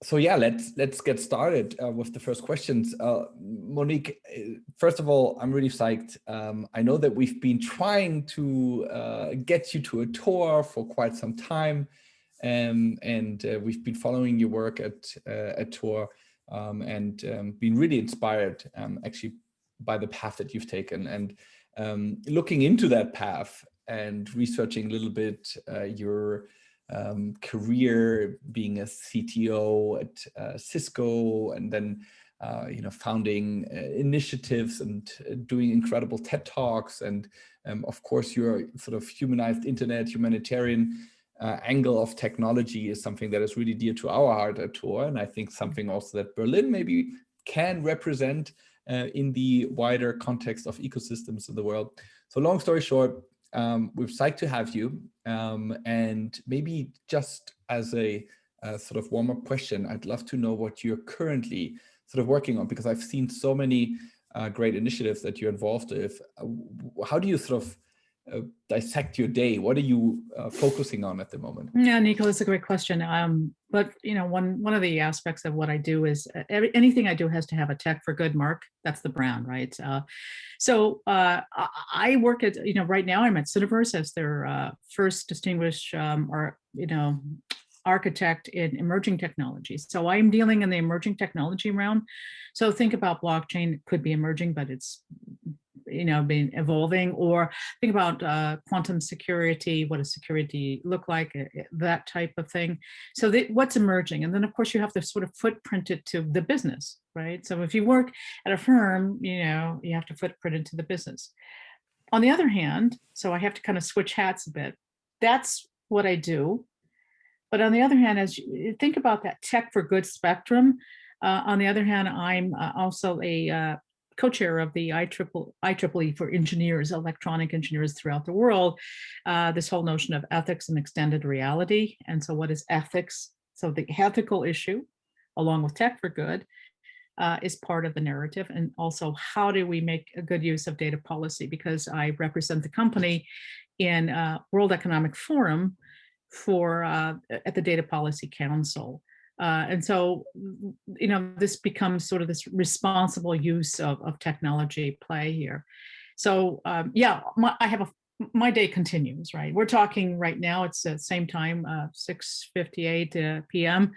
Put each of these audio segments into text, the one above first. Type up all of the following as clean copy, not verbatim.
So yeah, let's get started with the first questions. Monique, first of all, I'm really psyched. I know that we've been trying to get you to a tour for quite some time, and we've been following your work at Tour, and been really inspired actually by the path that you've taken, and looking into that path and researching a little bit your career being a CTO at CISCO, and then founding initiatives and doing incredible TED Talks, and of course your sort of humanized internet, humanitarian angle of technology is something that is really dear to our heart at Tor, and I think something also that Berlin maybe can represent in the wider context of ecosystems in the world. So long story short, we're psyched to have you, and maybe just as a sort of warm-up question, I'd love to know what you're currently sort of working on, because I've seen so many great initiatives that you're involved with. How do you sort of dissect your day? What are you focusing on at the moment? Yeah, Niko, that's a great question. But one of the aspects of what I do is anything I do has to have a tech for good mark. That's the brand, right? So I work at right now I'm at Cineverse as their first distinguished architect in emerging technologies. So I'm dealing in the emerging technology realm. So think about blockchain. It could be emerging, but it's been evolving. Or think about quantum security. What does security look like? That type of thing. So what's emerging, and then of course you have to sort of footprint it to the business, right? So if you work at a firm, you have to footprint it to the business. On the other hand, so I have to kind of switch hats a bit. That's what I do. But on the other hand, as you think about that tech for good spectrum, on the other hand, I'm also a co-chair of the IEEE for engineers, electronic engineers throughout the world, this whole notion of ethics and extended reality. And so what is ethics? So the ethical issue, along with tech for good, is part of the narrative. And also, how do we make a good use of data policy? Because I represent the company in World Economic Forum at the Data Policy Council. And so, this becomes sort of this responsible use of technology play here. So, my day continues, right? We're talking right now, it's the same time, 6:58 p.m.,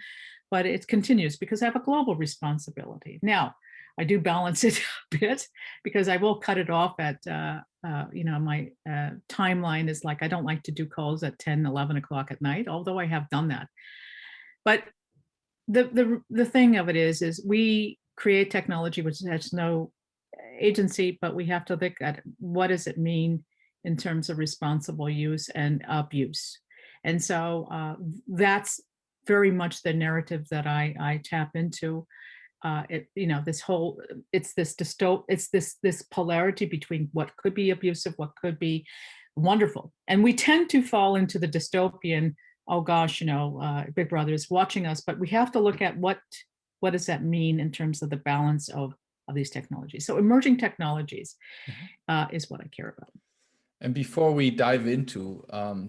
but it continues because I have a global responsibility. Now, I do balance it a bit because I will cut it off at, my timeline is like, I don't like to do calls at 10, 11 o'clock at night, although I have done that. But the thing of it is we create technology which has no agency, but we have to look at what does it mean in terms of responsible use and abuse. And so that's very much the narrative that I tap into. It's this polarity between what could be abusive, what could be wonderful. And we tend to fall into the dystopian, oh gosh, Big Brother is watching us, but we have to look at what does that mean in terms of the balance of these technologies. So emerging technologies is what I care about. And before we dive into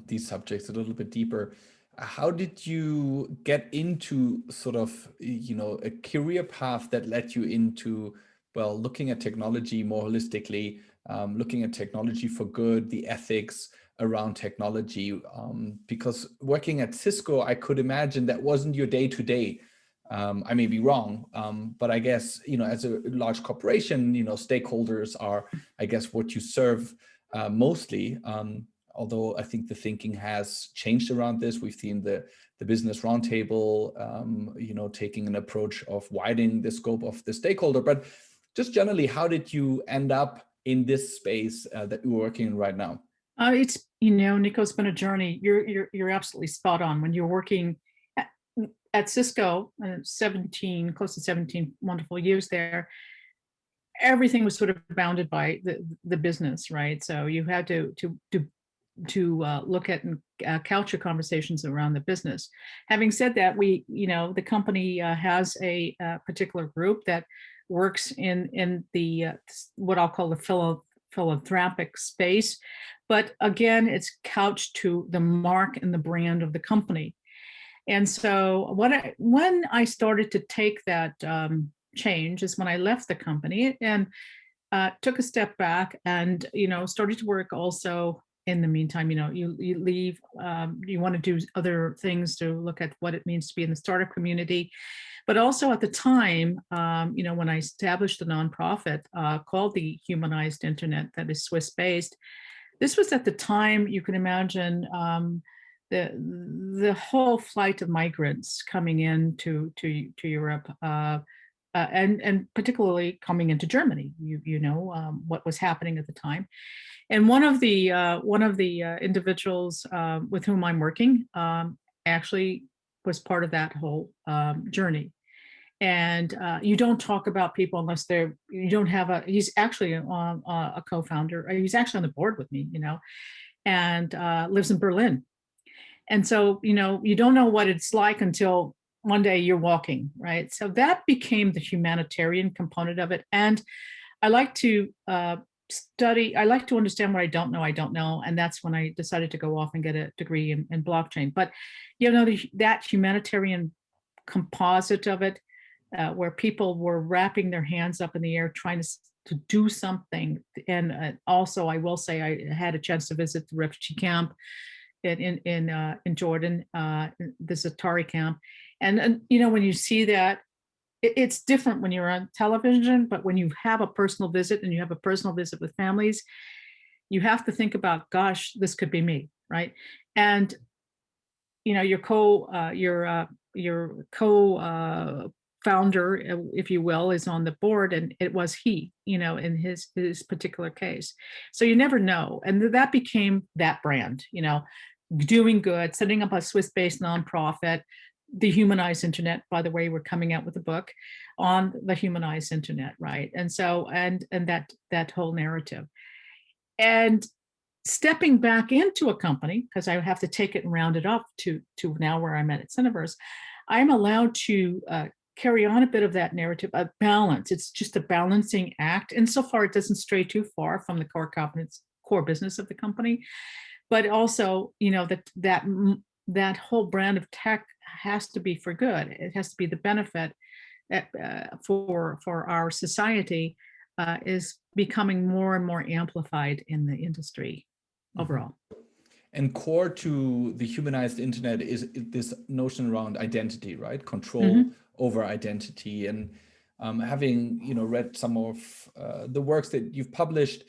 these subjects a little bit deeper, how did you get into sort of, a career path that led you into, looking at technology more holistically, looking at technology for good, the ethics around technology? Because working at CISCO, I could imagine that wasn't your day-to-day. I may be wrong, but I guess, as a large corporation, stakeholders are, I guess, what you serve mostly. Although I think the thinking has changed around this. We've seen the business roundtable, taking an approach of widening the scope of the stakeholder. But just generally, how did you end up in this space that you're working in right now? It's Niko, it's been a journey. You're absolutely spot on. When you're working at CISCO, close to 17 wonderful years there, everything was sort of bounded by the business, right? So you had to look at and couch your conversations around the business. Having said that, the company has a particular group that works in the what I'll call the philanthropic space, but again, it's couched to the mark and the brand of the company. And so when I started to take that change is when I left the company and took a step back and, started to work also in the meantime. You leave, you want to do other things to look at what it means to be in the startup community. But also at the time, when I established a nonprofit called the Humanized Internet that is Swiss-based, this was at the time, you can imagine, the whole flight of migrants coming into to Europe, and particularly coming into Germany. What was happening at the time, and one of the individuals with whom I'm working actually was part of that whole journey. And you don't talk about people unless you don't have he's actually a co-founder. He's actually on the board with me, and lives in Berlin. And so, you don't know what it's like until one day you're walking, right? So that became the humanitarian component of it. And I like to I like to understand what I don't know. And that's when I decided to go off and get a degree in blockchain. But, that humanitarian composite of it, where people were wrapping their hands up in the air, trying to do something. And also, I will say, I had a chance to visit the refugee camp in Jordan, the Zatari camp. And when you see that, it's different when you're on television, but when you have a personal visit and you have a personal visit with families, you have to think about, gosh, this could be me, right? And your founder, if you will, is on the board, and it was he, in his particular case. So you never know, and that became that brand, doing good, setting up a Swiss-based nonprofit, the Humanized Internet. By the way, we're coming out with a book on the Humanized Internet, right? And so, and that whole narrative, and stepping back into a company, because I have to take it and round it up to now where I'm at Cineverse, I'm allowed to carry on a bit of that narrative, a balance. It's just a balancing act. And so far, it doesn't stray too far from the core business of the company. But also, that whole brand of tech has to be for good. It has to be the benefit for our society is becoming more and more amplified in the industry overall. And core to the Humanized Internet is this notion around identity, right? Control over identity. And having read some of the works that you've published,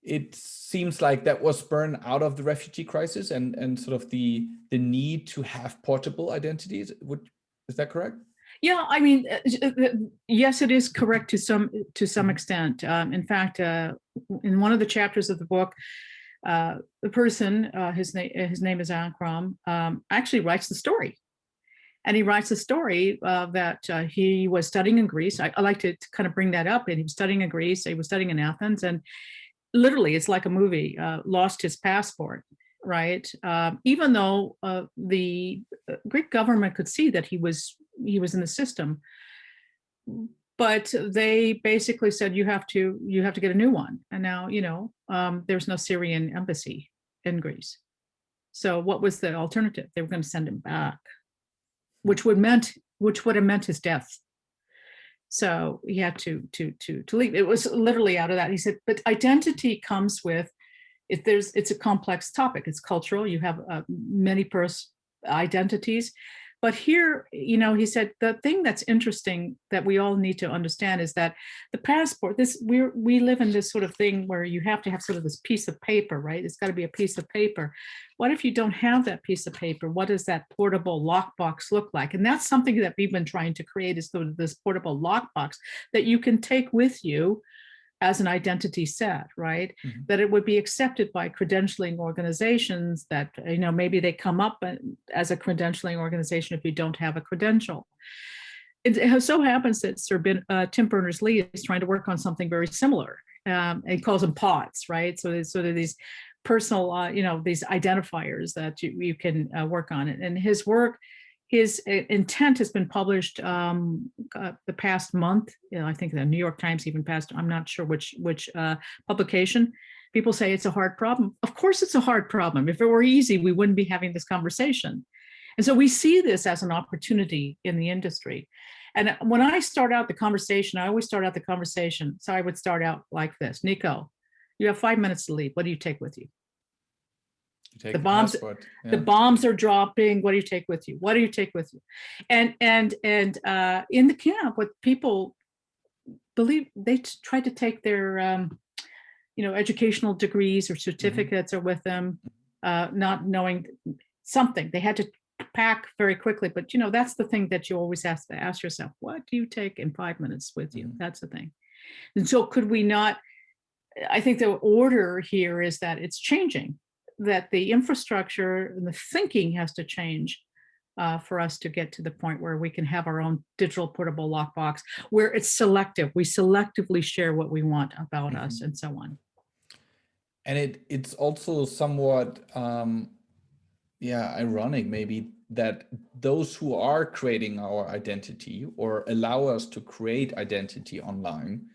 it seems like that was born out of the refugee crisis and sort of the need to have portable identities. Is that correct? Yeah, I mean, yes, it is correct to some extent. In fact, in one of the chapters of the book, the person, his name is Akram, actually writes the story. And he writes a story that he was studying in Greece. I like to kind of bring that up. And he was studying in Greece. He was studying in Athens, and literally, it's like a movie. Lost his passport, right? Even though the Greek government could see that he was in the system, but they basically said you have to get a new one. And now there's no Syrian embassy in Greece. So what was the alternative? They were going to send him back, which would have meant his death. So he had to leave. It was literally out of that. He said, but identity comes with it's a complex topic. It's cultural. You have many identities. But here, he said the thing that's interesting that we all need to understand is that the passport, we live in this sort of thing where you have to have sort of this piece of paper, right? It's got to be a piece of paper. What if you don't have that piece of paper? What does that portable lockbox look like? And that's something that we've been trying to create, is this portable lockbox that you can take with you as an identity set, right? Mm-hmm. That it would be accepted by credentialing organizations, that, maybe they come up as a credentialing organization if you don't have a credential. It so happens that Tim Berners-Lee is trying to work on something very similar. He calls them pods, right? So there's sort of these personal, these identifiers that you can work on it. And his intent has been published the past month. I think the New York Times even passed. I'm not sure which publication. People say it's a hard problem. Of course, it's a hard problem. If it were easy, we wouldn't be having this conversation. And so we see this as an opportunity in the industry. And when I start out the conversation, I always start out the conversation. So I would start out like this: Niko, you have 5 minutes to leave. What do you take with you? Take The bombs, yeah. the bombs are dropping. What do you take with you? What do you take with you? And in the camp, what people believe, they try to take their educational degrees or certificates are with them, not knowing something. They had to pack very quickly, but that's the thing that you always have to ask yourself: what do you take in 5 minutes with you? That's the thing. And so could we not, I think the order here is that it's changing, that the infrastructure and the thinking has to change for us to get to the point where we can have our own digital portable lockbox, where it's selective. We selectively share what we want about us and so on. And it's also somewhat, ironic maybe, that those who are creating our identity or allow us to create identity online,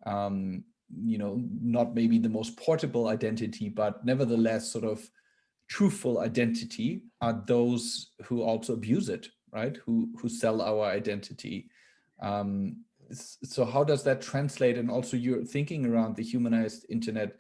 not maybe the most portable identity, but nevertheless sort of truthful identity, are those who also abuse it, right? Who sell our identity. So how does that translate? And also your thinking around the humanized internet,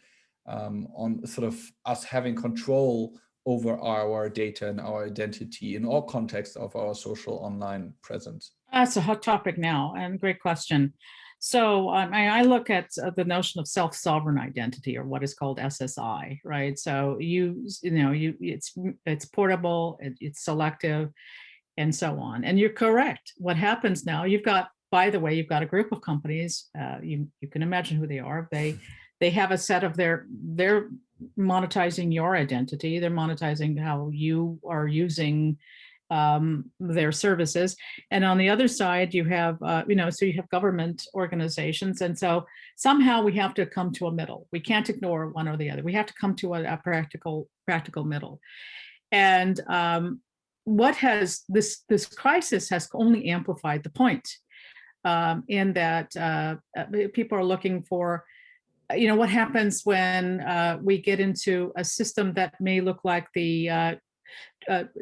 on sort of us having control over our data and our identity in all contexts of our social online presence? That's a hot topic now, and great question. So I look at the notion of self-sovereign identity, or what is called SSI, right? So it's portable, it's selective, and so on. And you're correct. What happens now? By the way, you've got a group of companies. You can imagine who they are. They have a set of they're monetizing your identity. They're monetizing how you are using their services. And on the other side, you have, so you have government organizations. And so somehow we have to come to a middle. We can't ignore one or the other. We have to come to a practical middle. And what has this crisis has only amplified the point, in that people are looking for, what happens when we get into a system that may look like the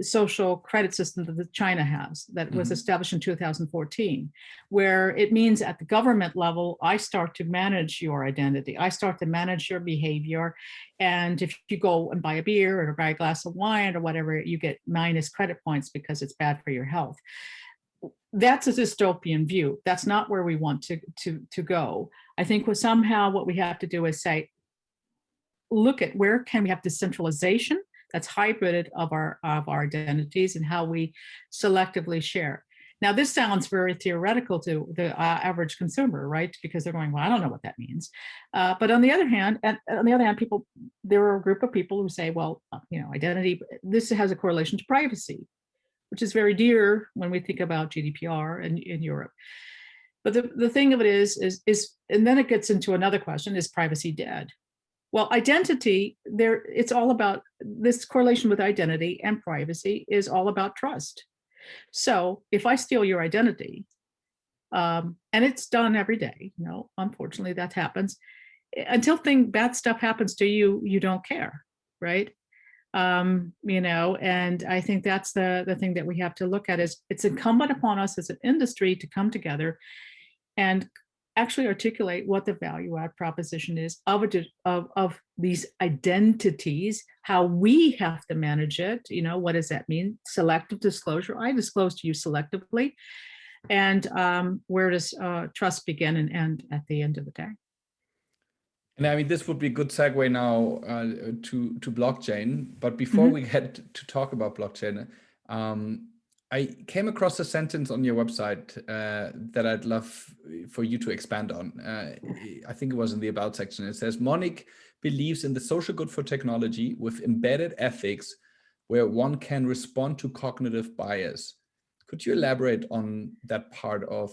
social credit system that China has, that was established in 2014, where it means at the government level, I start to manage your identity. I start to manage your behavior. And if you go and buy a beer or buy a glass of wine or whatever, you get minus credit points because it's bad for your health. That's a dystopian view. That's not where we want to go. I think somehow what we have to do is say, look at where can we have decentralization that's hybrid of our identities and how we selectively share. Now, this sounds very theoretical to the average consumer, right? Because they're going, well, I don't know what that means. But on the other hand, people, there are a group of people who say, well, identity, this has a correlation to privacy, which is very dear when we think about GDPR in Europe. But the thing of it is, and then it gets into another question: is privacy dead? Well, identity, it's all about this correlation with identity and privacy is all about trust. So if I steal your identity, and it's done every day, unfortunately that happens. Until bad stuff happens to you, you don't care, right? And I think that's the thing that we have to look at is it's incumbent upon us as an industry to come together and actually articulate what the value add proposition is of these identities, how we have to manage it. What does that mean? Selective disclosure. I disclose to you selectively. And where does trust begin and end at the end of the day? And I mean, this would be a good segue now to blockchain. But before we get to talk about blockchain, I came across a sentence on your website that I'd love for you to expand on. I think it was in the About section. It says, Monique believes in the social good for technology with embedded ethics where one can respond to cognitive bias. Could you elaborate on that part of,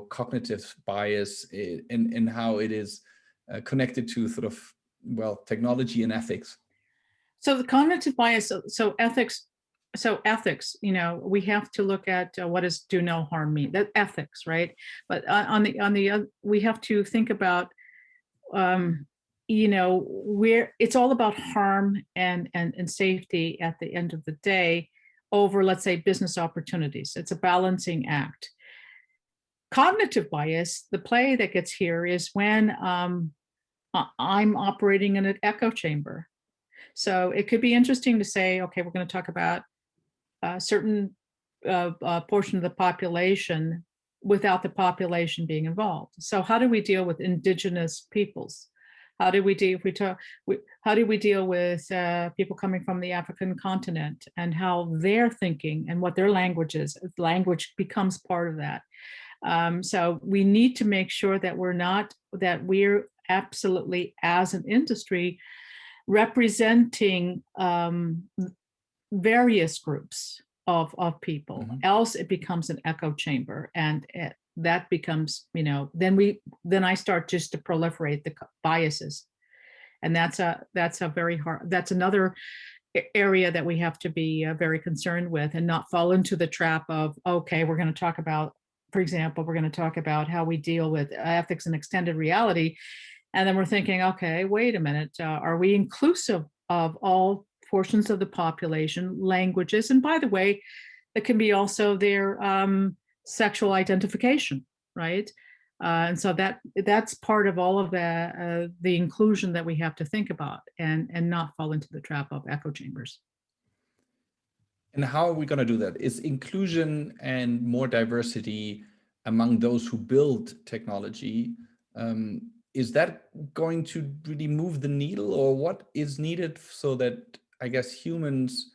cognitive bias and how it is connected to sort of, technology and ethics? So the cognitive bias, so ethics, we have to look at what does do no harm mean? That ethics, right? But we have to think about, where it's all about harm and safety at the end of the day, over, let's say, business opportunities. It's a balancing act. Cognitive bias, the play that gets here is when I'm operating in an echo chamber. So it could be interesting to say, okay, we're going to talk about a certain portion of the population without the population being involved. So how do we deal with indigenous peoples? How do we deal? How do we deal with people coming from the African continent and how they're thinking and what their language is? Language becomes part of that. So we need to make sure that we're absolutely, as an industry, representing various groups of people. Else it becomes an echo chamber, and that becomes, then I start just to proliferate the biases, and that's another area that we have to be very concerned with, and not fall into the trap of, okay, we're going to talk about, for example, we're going to talk about how we deal with ethics and extended reality, and then we're thinking, okay, wait a minute, are we inclusive of all portions of the population, languages, and by the way, it can be also their sexual identification, right? And so that's part of all of the inclusion that we have to think about, and not fall into the trap of echo chambers. And how are we going to do that? Is inclusion and more diversity among those who build technology, is that going to really move the needle, or what is needed so that, I guess, humans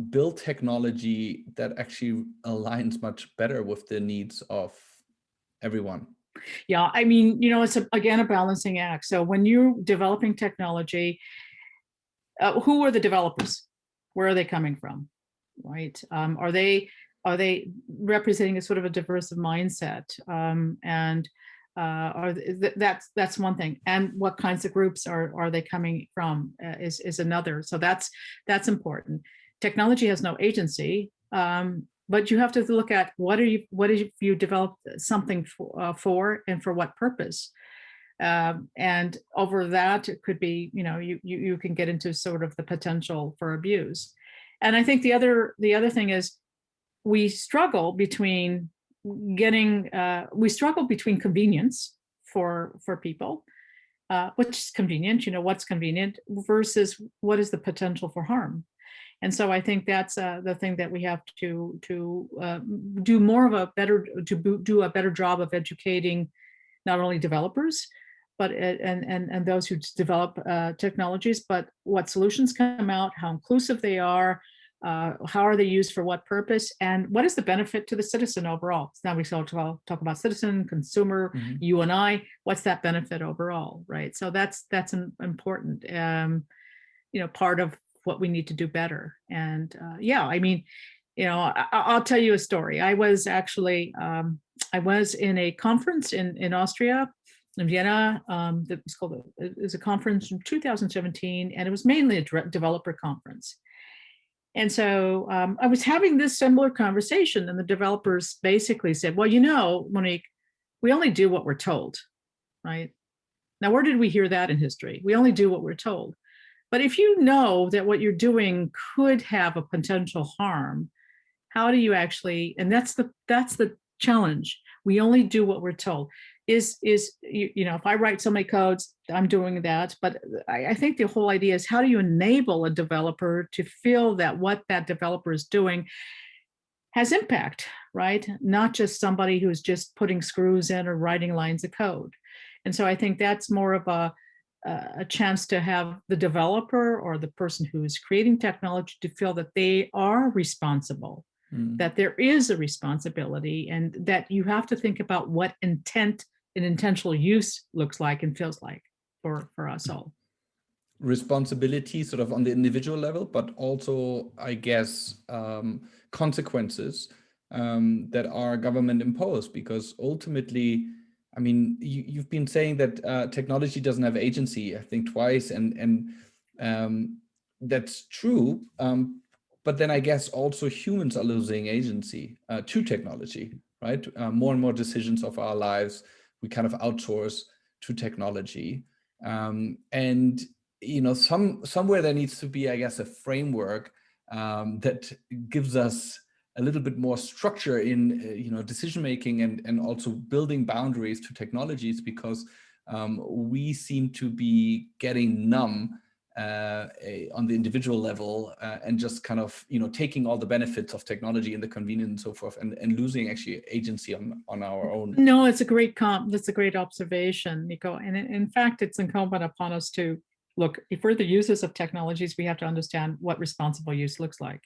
build technology that actually aligns much better with the needs of everyone? Yeah, I mean, it's again a balancing act. So when you're developing technology, who are the developers? Where are they coming from? Right? Are they representing a sort of a diverse mindset? That's one thing. And what kinds of groups are they coming from is another. So that's important. Technology has no agency, but you have to look at what if you develop something for and for what purpose. And over that, it could be, you can get into sort of the potential for abuse. And I think the other thing is we struggle between convenience for people, which is convenient, what's convenient versus what is the potential for harm. And so I think that's the thing that we have to do do a better job of educating not only developers, but and those who develop technologies, but what solutions come out, how inclusive they are, how are they used for what purpose, and what is the benefit to the citizen overall. So now we talk about citizen, consumer, you and I. What's that benefit overall, right? So that's an important part of what we need to do better. And I mean, I'll tell you a story. I was actually I was in a conference in Austria, in Vienna. That was called it was a conference in 2017, and it was mainly a developer conference. And so I was having this similar conversation, and the developers basically said, well, Monique, we only do what we're told, right? Now, where did we hear that in history? We only do what we're told. But if you know that what you're doing could have a potential harm, how do you actually, and that's the challenge. We only do what we're told. If I write so many codes, I'm doing that. But I think the whole idea is, how do you enable a developer to feel that what that developer is doing has impact, right? Not just somebody who's just putting screws in or writing lines of code. And so I think that's more of a chance to have the developer or the person who's creating technology to feel that they are responsible, that there is a responsibility, and that you have to think about what intent and intentional use looks like and feels like for us all. Responsibility sort of on the individual level, but also, I guess, consequences that are government imposed, because ultimately, I mean, you've been saying that technology doesn't have agency, I think twice, and that's true. But then I guess also humans are losing agency to technology, right? More and more decisions of our lives, we kind of outsource to technology. And, somewhere there needs to be, I guess, a framework that gives us a little bit more structure in decision making and also building boundaries to technologies, because we seem to be getting numb on the individual level and just kind of taking all the benefits of technology and the convenience and so forth, and losing actually agency on our own. No, it's a great that's a great observation, Niko. And in fact, it's incumbent upon us to look, if we're the users of technologies, we have to understand what responsible use looks like.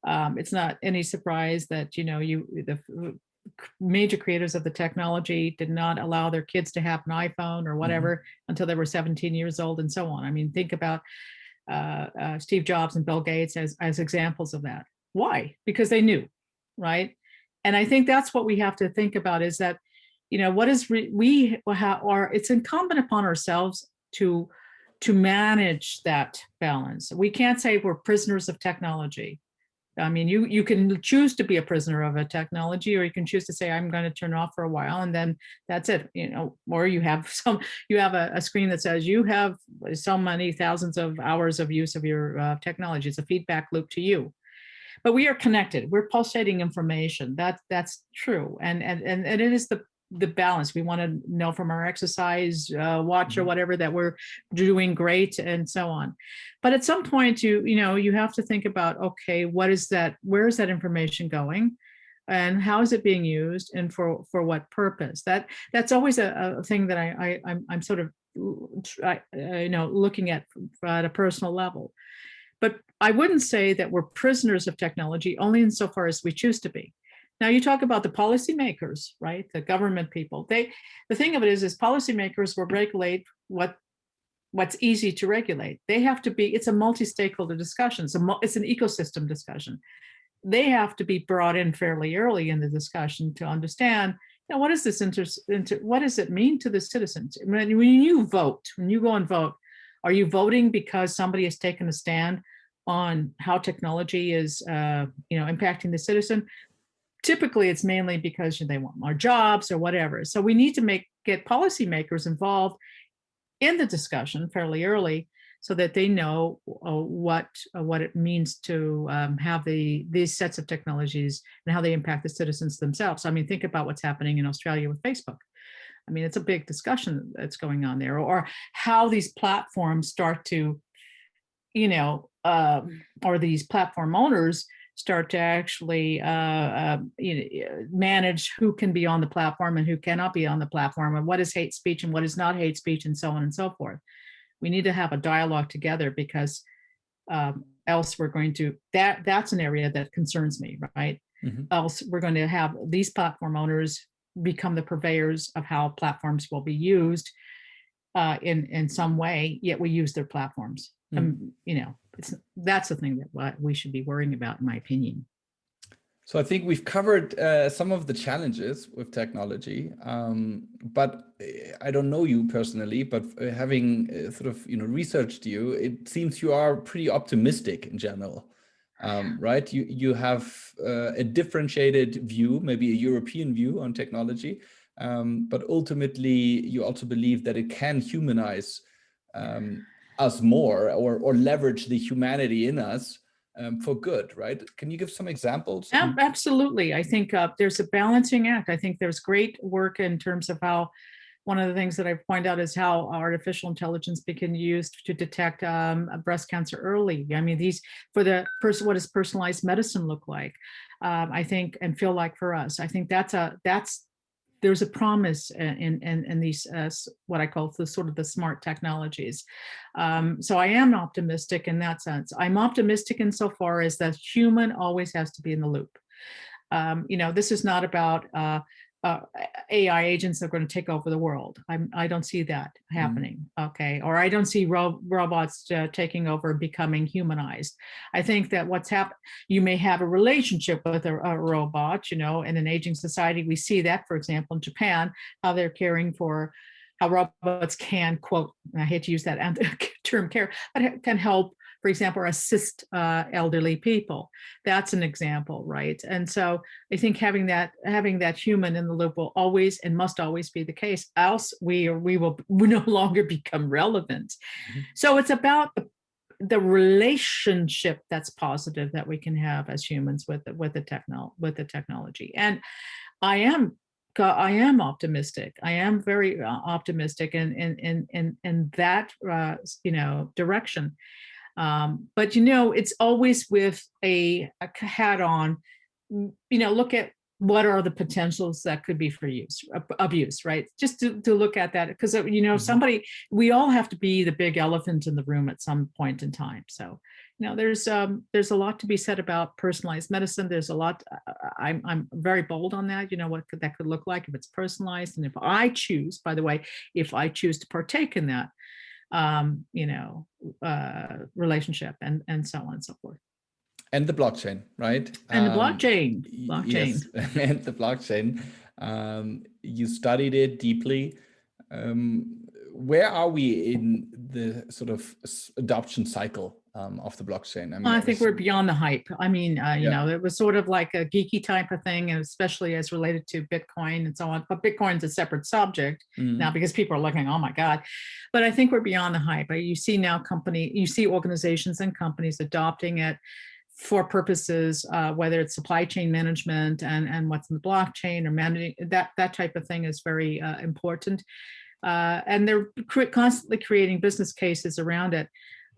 It's not any surprise that the major creators of the technology did not allow their kids to have an iPhone or whatever until they were 17 years old, and so on. I mean, think about Steve Jobs and Bill Gates as examples of that. Why? Because they knew, right? And I think that's what we have to think about, is that what is it's incumbent upon ourselves to manage that balance. We can't say we're prisoners of technology. I mean, you can choose to be a prisoner of a technology, or you can choose to say, I'm going to turn it off for a while, and then that's it, or you have a screen that says you have so many thousands of hours of use of your technology. It's a feedback loop to you. But we are connected. We're pulsating information. That's true. And it is the balance. We want to know from our exercise watch or whatever that we're doing great and so on. But at some point, you have to think about, okay, what is that? Where is that information going? And how is it being used, and for what purpose? That's always a thing that I'm sort of looking at a personal level. But I wouldn't say that we're prisoners of technology only insofar as we choose to be. Now, you talk about the policymakers, right? The government people. The thing of it is policymakers will regulate what's easy to regulate. They have to be. It's a multi-stakeholder discussion. It's an ecosystem discussion. They have to be brought in fairly early in the discussion to understand, what is this what does it mean to the citizens? When you vote, when you go and vote, are you voting because somebody has taken a stand on how technology is, impacting the citizen? Typically, it's mainly because they want more jobs or whatever. So we need to get policymakers involved in the discussion fairly early, so that they know what it means to have these sets of technologies and how they impact the citizens themselves. I mean, think about what's happening in Australia with Facebook. I mean, it's a big discussion that's going on there, or how these platforms start to, or these platform owners start to actually manage who can be on the platform and who cannot be on the platform, and what is hate speech and what is not hate speech, and so on and so forth. We need to have a dialogue together, because else we're going to, that's an area that concerns me, right? Else we're going to have these platform owners become the purveyors of how platforms will be used in some way, yet we use their platforms. That's the thing that we should be worrying about, in my opinion. So I think we've covered some of the challenges with technology, but I don't know you personally, but having researched you, it seems you are pretty optimistic in general, right? You have a differentiated view, maybe a European view on technology, but ultimately you also believe that it can humanize us more, or leverage the humanity in us for good, right? Can you give some examples? Absolutely. I think there's a balancing act. I think there's great work in terms of how, one of the things that I point out is how artificial intelligence can be used to detect breast cancer early. I mean, what does personalized medicine look like? I think, and feel like for us. I think there's a promise in these what I call the sort of the smart technologies. So I am optimistic in that sense. I'm optimistic insofar as that human always has to be in the loop. This is not about AI agents that are going to take over the world. I don't see that happening. Okay, or I don't see robots taking over and becoming humanized. I think that what's happened, you may have a relationship with a robot, in an aging society. We see that, for example, in Japan, how they're caring for, how robots can, quote, I hate to use that term, care, but can help, for example, assist elderly people. That's an example, right? And so I think having that human in the loop will always and must always be the case. Else we will no longer become relevant. So it's about the relationship that's positive that we can have as humans with the technology. And I am optimistic. I am very optimistic in that direction. But it's always with a hat on. Look at what are the potentials that could be for abuse, right? Just to look at that, because we all have to be the big elephant in the room at some point in time. So there's a lot to be said about personalized medicine. There's a lot. I'm very bold on that. What that could look like if it's personalized, and if I choose, by the way, if I choose to partake in that, relationship and so on and so forth. And the blockchain, right? And the blockchain. Yes, and the blockchain. You studied it deeply. Where are we in the sort of adoption cycle of the blockchain? I think we're beyond the hype. It was sort of like a geeky type of thing, and especially as related to Bitcoin and so on. But Bitcoin's a separate subject now because people are looking, oh my God. But I think we're beyond the hype. You see now organizations and companies adopting it for purposes, whether it's supply chain management and what's in the blockchain or managing that type of thing is very important. And they're constantly creating business cases around it.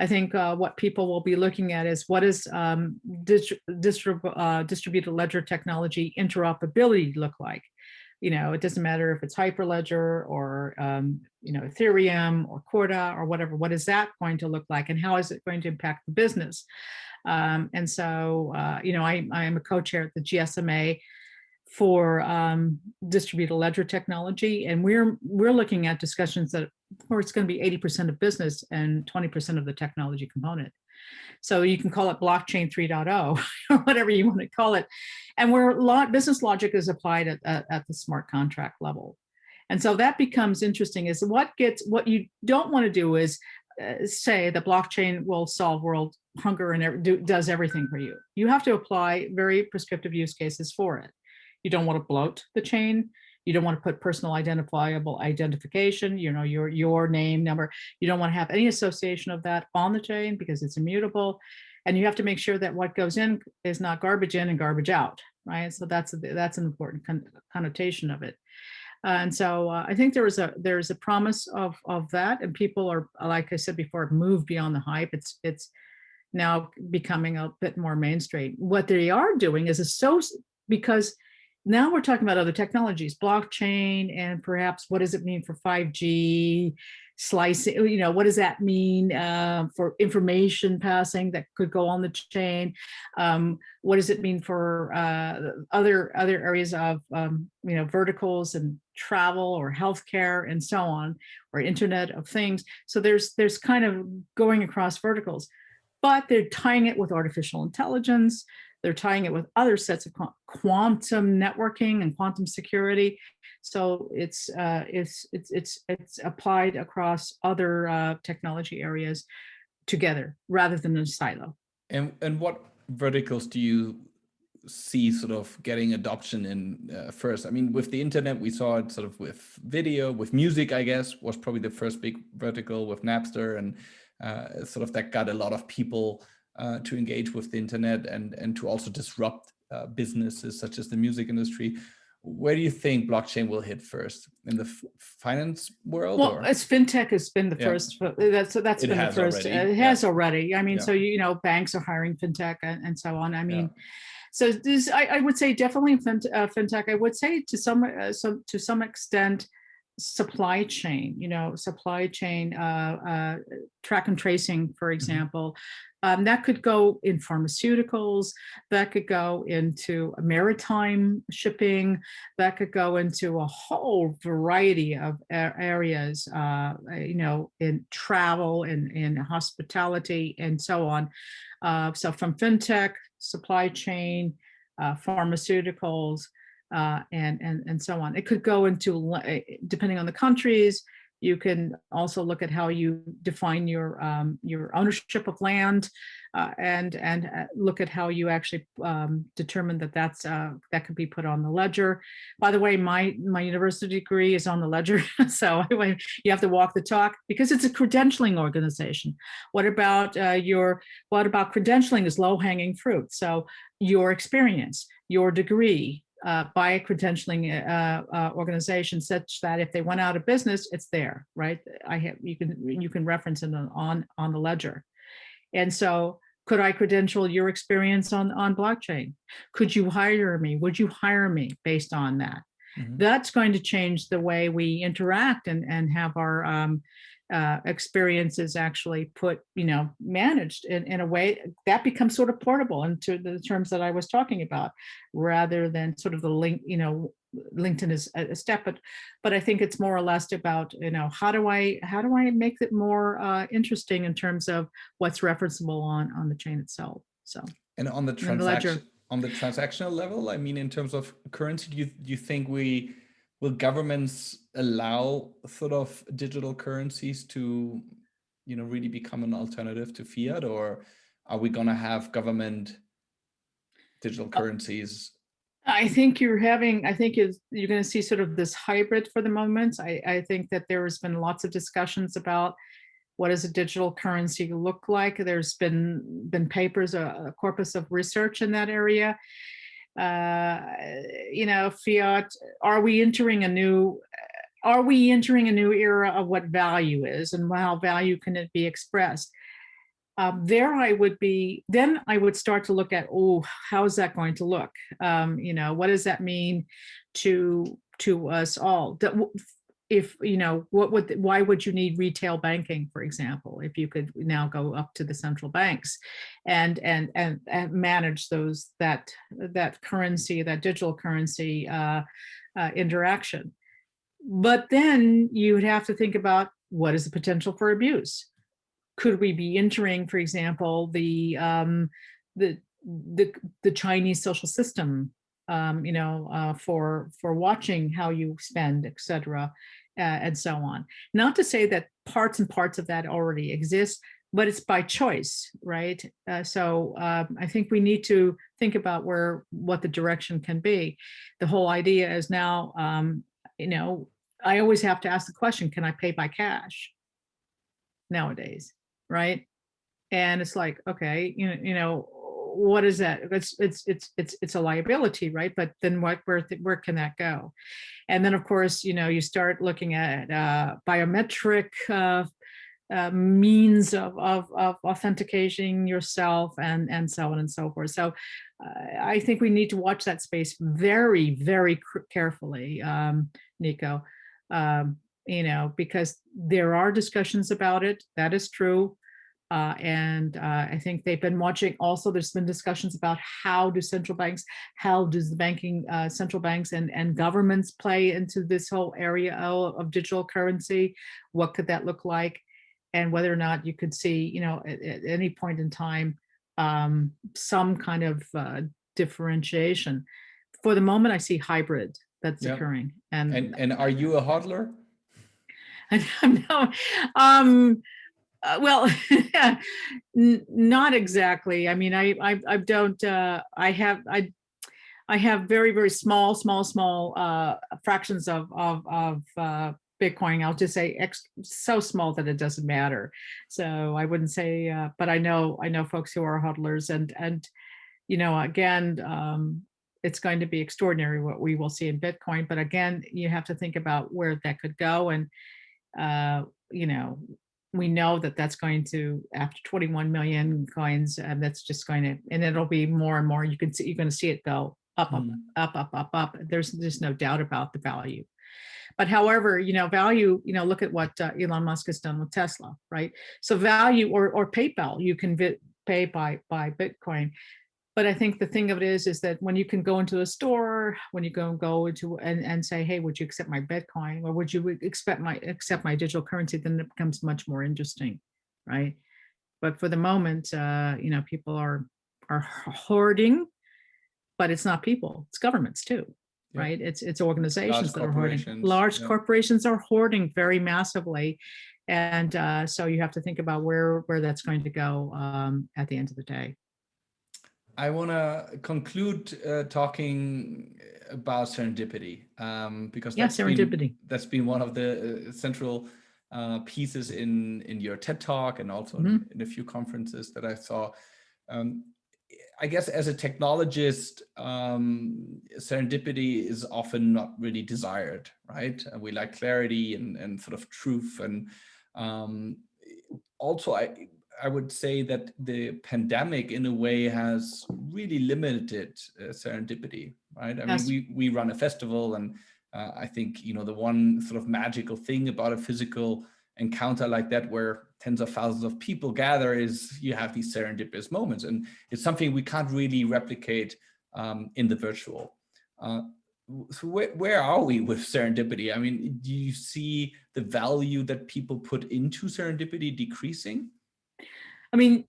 I think what people will be looking at is what is distributed ledger technology interoperability look like? It doesn't matter if it's Hyperledger or Ethereum or Corda or whatever. What is that going to look like, and how is it going to impact the business? And so, I am a co-chair at the GSMA for distributed ledger technology, and we're looking at discussions that, of course, it's going to be 80% of business and 20% of the technology component. So you can call it blockchain 3.0 or whatever you want to call it, and where business logic is applied at the smart contract level. And so that becomes interesting. Is what you don't want to do is say the blockchain will solve world hunger and does everything for you. You have to apply very prescriptive use cases for it. You don't want to bloat the chain. You don't want to put personal identifiable identification, your name, number. You don't want to have any association of that on the chain because it's immutable. And you have to make sure that what goes in is not garbage in and garbage out, right? So that's an important connotation of it. And so I think there is a promise of that, and people are, like I said before, moved beyond the hype. It's now becoming a bit more mainstream. What they are doing is because now we're talking about other technologies, blockchain, and perhaps what does it mean for 5G slicing? What does that mean for information passing that could go on the chain? What does it mean for other areas of verticals and travel or healthcare and so on, or Internet of Things? So there's kind of going across verticals, but they're tying it with artificial intelligence. They're tying it with other sets of quantum networking and quantum security. So it's applied across other technology areas together rather than in a silo. And what verticals do you see sort of getting adoption in first? I mean, with the internet, we saw it sort of with video, with music, I guess, was probably the first big vertical with Napster, and sort of that got a lot of people to engage with the internet and to also disrupt businesses such as the music industry. Where do you think blockchain will hit first, in the finance world? Well, as fintech has been the first. That's been the first. It has already. I mean, so banks are hiring fintech and so on. I mean, so this I would say definitely fintech. I would say to some extent supply chain. Track and tracing, for example. That could go in pharmaceuticals, that could go into maritime shipping, that could go into a whole variety of areas, in travel, in hospitality, and so on. So from fintech, supply chain, pharmaceuticals, and so on. It could go into, depending on the countries, You can also look at how you define your ownership of land, and look at how you actually determine that that could be put on the ledger. By the way, my university degree is on the ledger, so you have to walk the talk because it's a credentialing organization. What about credentialing is low-hanging fruit? So your experience, your degree, by a credentialing organization, such that if they went out of business, it's there, right? You can reference it on the ledger. And so, could I credential your experience on blockchain? Could you hire me? Would you hire me based on that? Mm-hmm. That's going to change the way we interact and have our experiences actually managed in a way that becomes sort of portable into the terms that I was talking about, rather than sort of the link, LinkedIn is a step, but I think it's more or less about, how do I make it more interesting in terms of what's referenceable on the chain itself. So, and on the transactional level, I mean, in terms of currency, do you think will governments allow sort of digital currencies to, really become an alternative to fiat, or are we going to have government digital currencies? I think you're going to see sort of this hybrid for the moment. I think that there's been lots of discussions about what does a digital currency look like. There's been papers, a corpus of research in that area. Fiat, are we entering a new era of what value is and how value can it be expressed? Then I would start to look at, how is that going to look? What does that mean to us all? If why would you need retail banking, for example, if you could now go up to the central banks and manage that currency, that digital currency interaction? But then you would have to think about, what is the potential for abuse? Could we be entering, for example, the Chinese social system, for watching how you spend, et cetera, and so on? Not to say that parts of that already exist, but it's by choice, right? So I think we need to think about what the direction can be. The whole idea is now, I always have to ask the question, can I pay by cash nowadays, right? And it's like, okay, what is that? It's a liability, right? But then where can that go? And then, of course, you start looking at biometric means of authenticating yourself and so on and so forth. So I think we need to watch that space very, very carefully, Niko, because there are discussions about it. That is true. And I think they've been watching. Also, there's been discussions about how does the banking central banks and governments play into this whole area of digital currency? What could that look like? And whether or not you could see, at any point in time, some kind of differentiation. For the moment, I see hybrid that's occurring. And are you a hodler? No. Well, not exactly. I mean, I don't. I have very, very small fractions of Bitcoin. I'll just say so small that it doesn't matter. So I wouldn't say, but I know folks who are hodlers, and again, it's going to be extraordinary what we will see in Bitcoin. But again, you have to think about where that could go, and we know that that's going to, after 21 million coins, that's just going to, and it'll be more and more. You're going to see it go up. There's no doubt about the value. But however, value, look at what Elon Musk has done with Tesla, right? So value or PayPal, you can pay by Bitcoin. But I think the thing of it is that when you can go into a store, when you go into and say, hey, would you accept my Bitcoin, or would you accept my digital currency, then it becomes much more interesting, right? But for the moment, people are hoarding, but it's not people, it's governments too. right? It's organizations that are hoarding. corporations. Large Yeah. corporations are hoarding very massively. And so you have to think about where that's going to go at the end of the day. I want to conclude talking about serendipity, because serendipity. That's been one of the central pieces in your TED Talk, and also in a few conferences that I saw. I guess as a technologist, serendipity is often not really desired, right? We like clarity and sort of truth. And also, I would say that the pandemic, in a way, has really limited serendipity, right? I mean, we run a festival, and I think, the one sort of magical thing about a physical encounter like that, where tens of thousands of people gather, is you have these serendipitous moments, and it's something we can't really replicate in the virtual. So where are we with serendipity? I mean, do you see the value that people put into serendipity decreasing? I mean,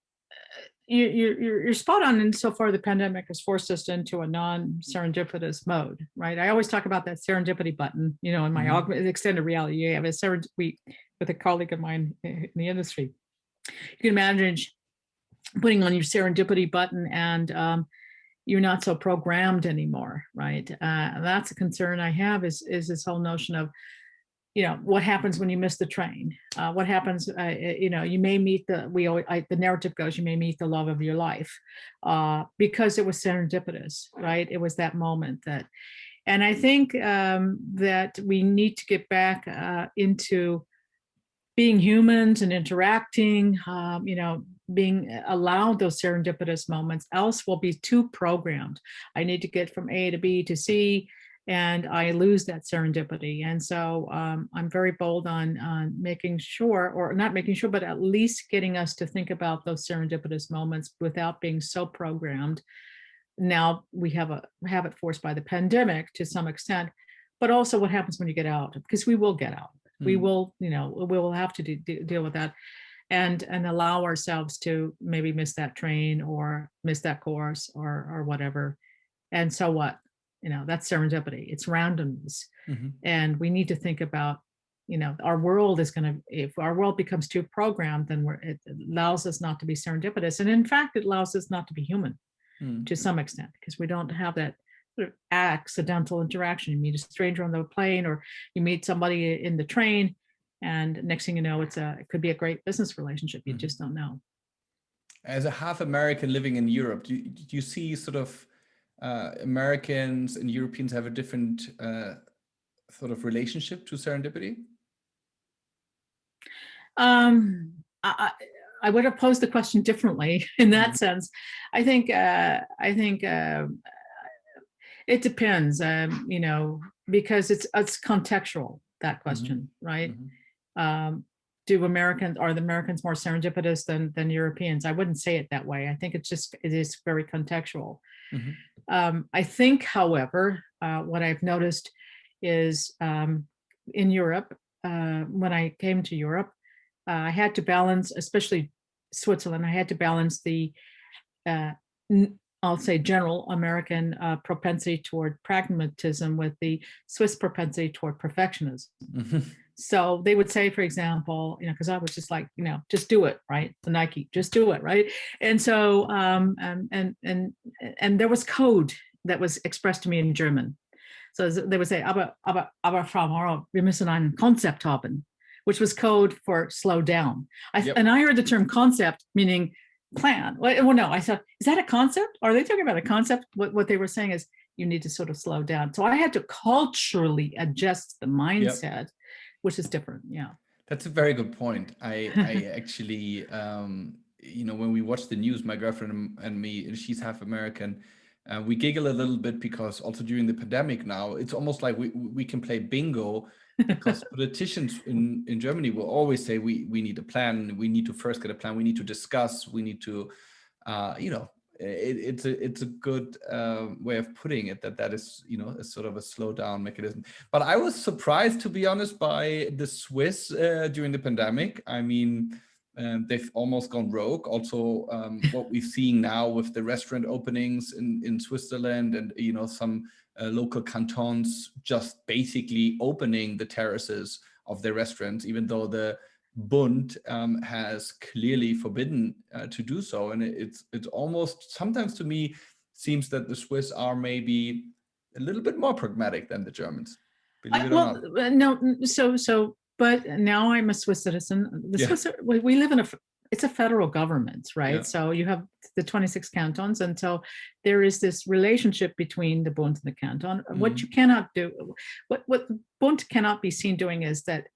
you're spot on insofar the pandemic has forced us into a non-serendipitous mode, right? I always talk about that serendipity button, in my extended reality. You have with a colleague of mine in the industry. You can imagine putting on your serendipity button and you're not so programmed anymore, right? That's a concern I have is this whole notion of, what happens when you miss the train? What happens, you may meet the narrative goes, you may meet the love of your life because it was serendipitous, right? It was that moment and I think that we need to get back into being humans and interacting, being allowed those serendipitous moments, else we'll be too programmed. I need to get from A to B to C, and I lose that serendipity. And so I'm very bold on making sure, or not making sure, but at least getting us to think about those serendipitous moments without being so programmed. Now we have it forced by the pandemic to some extent, but also what happens when you get out, because we will get out. We will, we will have to deal with that and allow ourselves to maybe miss that train or miss that course or whatever. And so what? That's serendipity. It's randomness. And we need to think about, our world is if our world becomes too programmed, then it allows us not to be serendipitous. And in fact, it allows us not to be human to some extent, because we don't have that sort of accidental interaction. You meet a stranger on the plane, or you meet somebody in the train, and next thing you know, it could be a great business relationship. You just don't know. As a half American living in Europe, do you see sort of Americans and Europeans have a different sort of relationship to serendipity? I would have posed the question differently in that sense. I think it depends, because it's contextual, that question, right? Are the Americans more serendipitous than Europeans? I wouldn't say it that way. I think it is very contextual. I think, however, what I've noticed is in Europe, when I came to Europe, I had to balance, especially Switzerland, I had to balance the I'll say general American propensity toward pragmatism with the Swiss propensity toward perfectionism. So they would say, for example, because I was just like, just do it, right? The Nike, just do it, right? And so, and there was code that was expressed to me in German. So they would say, aber Frau Morrow, wir müssen ein Konzept haben, which was code for slow down. And I heard the term concept, meaning plan. Well, no, I thought, is that a concept? Are they talking about a concept? What they were saying is you need to sort of slow down. So I had to culturally adjust the mindset, which is different. Yeah. That's a very good point. I actually, when we watch the news, my girlfriend and me, she's half American, we giggle a little bit because also during the pandemic now, it's almost like we can play bingo, because politicians in Germany will always say we need a plan. We need to first get a plan. We need to discuss. We need to, it's a good way of putting it, that is, a sort of a slow down mechanism. But I was surprised, to be honest, by the Swiss during the pandemic. I mean, They've almost gone rogue. Also, what we're seeing now with the restaurant openings in Switzerland, and some local cantons just basically opening the terraces of their restaurants, even though the Bund has clearly forbidden to do so. And it's almost, sometimes to me, seems that the Swiss are maybe a little bit more pragmatic than the Germans. Believe it or not. No, but now I'm a Swiss citizen. Swiss, we live in it's a federal government, right? Yeah. So you have the 26 cantons, and so there is this relationship between the Bund and the canton. What you cannot do, what the Bund cannot be seen doing is that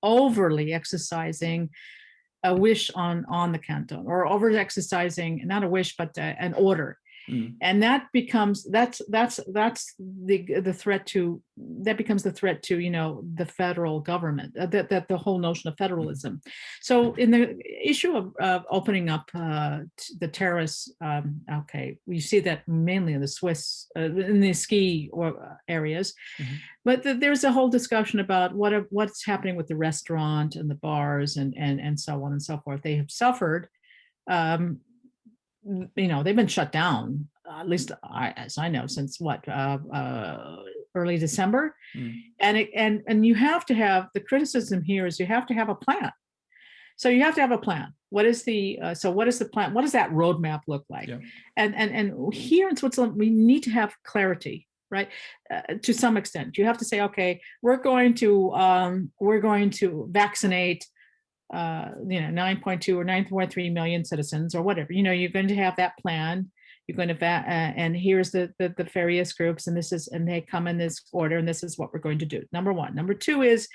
overly exercising a wish on the canton, or over exercising, not a wish, but an order. And that becomes the threat to, that becomes the threat to the federal government, that the whole notion of federalism. So in the issue of opening up the terrace, okay, we see that mainly in the Swiss, in the ski areas, but there's a whole discussion about what's happening with the restaurant and the bars and so on and so forth. They have suffered. They've been shut down, at least as I know, since early December. And you have to have, the criticism here is you have to have a plan. So you have to have a plan. What is the plan? What does that roadmap look like? Yeah. And here in Switzerland, we need to have clarity, right? To some extent, you have to say, okay, we're going to vaccinate 9.2 or 9.3 million citizens or whatever. You're going to have that plan. You're going to and here's the various groups, and they come in this order, and this is what we're going to do. Number one. Number two is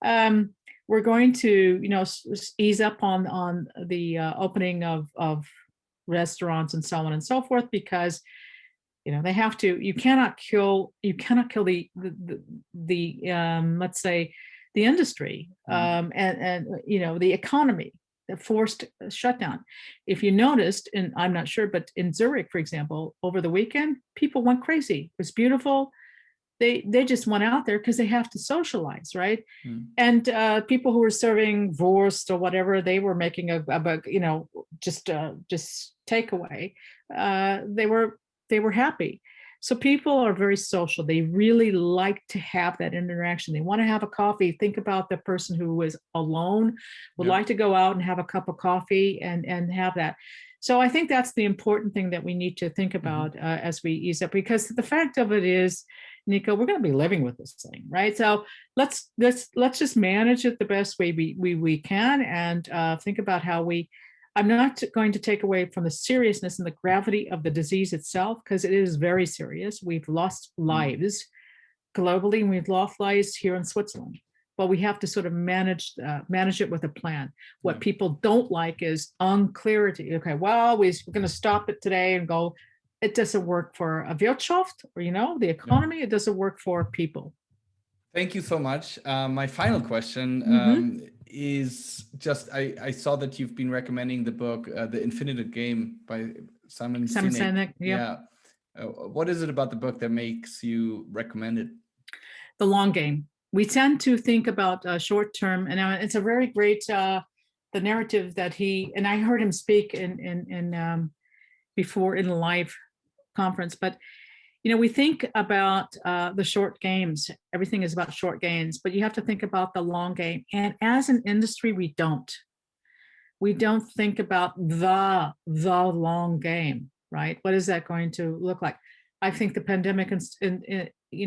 we're going to ease up on the opening of restaurants and so on and so forth, because they have to. You cannot kill the let's say the industry and the economy, the forced shutdown. If you noticed, and I'm not sure, but in Zurich, for example, over the weekend, people went crazy. It was beautiful. They just went out there because they have to socialize, right? And people who were serving Wurst or whatever, they were making just takeaway. They were happy. So people are very social. They really like to have that interaction. They want to have a coffee. Think about the person who is alone, would like to go out and have a cup of coffee and have that. So I think that's the important thing that we need to think about as we ease up, because the fact of it is, Niko, we're going to be living with this thing, right? So let's just manage it the best way we can, and think about how I'm not going to take away from the seriousness and the gravity of the disease itself, because it is very serious. We've lost lives globally, and we've lost lives here in Switzerland. But we have to sort of manage it with a plan. What people don't like is unclarity. Okay, well, we're going to stop it today and go. It doesn't work for a Wirtschaft, or the economy. It doesn't work for people. Thank you so much. My final question is just, I saw that you've been recommending the book, The Infinite Game by Simon Sinek. Yeah. What is it about the book that makes you recommend it? The long game. We tend to think about short term, and it's a very great, the narrative that and I heard him speak in before in a live conference, but we think about the short games. Everything is about short gains, but you have to think about the long game. And as an industry, we don't think about the long game, right? What is that going to look like? I think the pandemic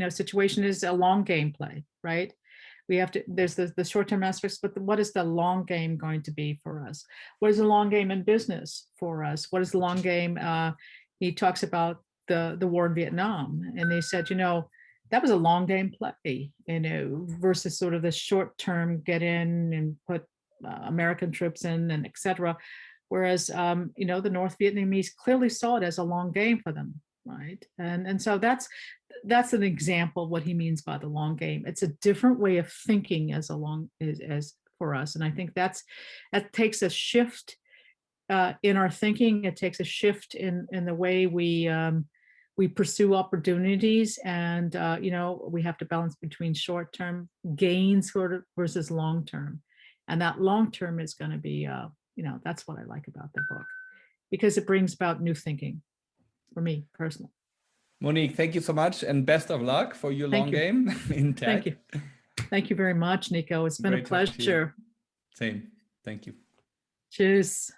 situation is a long game play, right? We have to. There's the short-term aspects, but what is the long game going to be for us? What is the long game in business for us? What is the long game? He talks about the war in Vietnam, and they said, that was a long game play, versus sort of the short term get in and put American troops in and etc. Whereas, the North Vietnamese clearly saw it as a long game for them, right? And so that's an example of what he means by the long game. It's a different way of thinking as for us, and I think that takes a shift in our thinking. It takes a shift in the way we pursue opportunities, and we have to balance between short-term gains versus long-term. And that long term is going to be, that's what I like about the book, because it brings about new thinking for me personally. Monique, thank you so much, and best of luck for your long game in tech. Thank you. Thank you very much, Niko. It's been a pleasure. Same. Thank you. Cheers.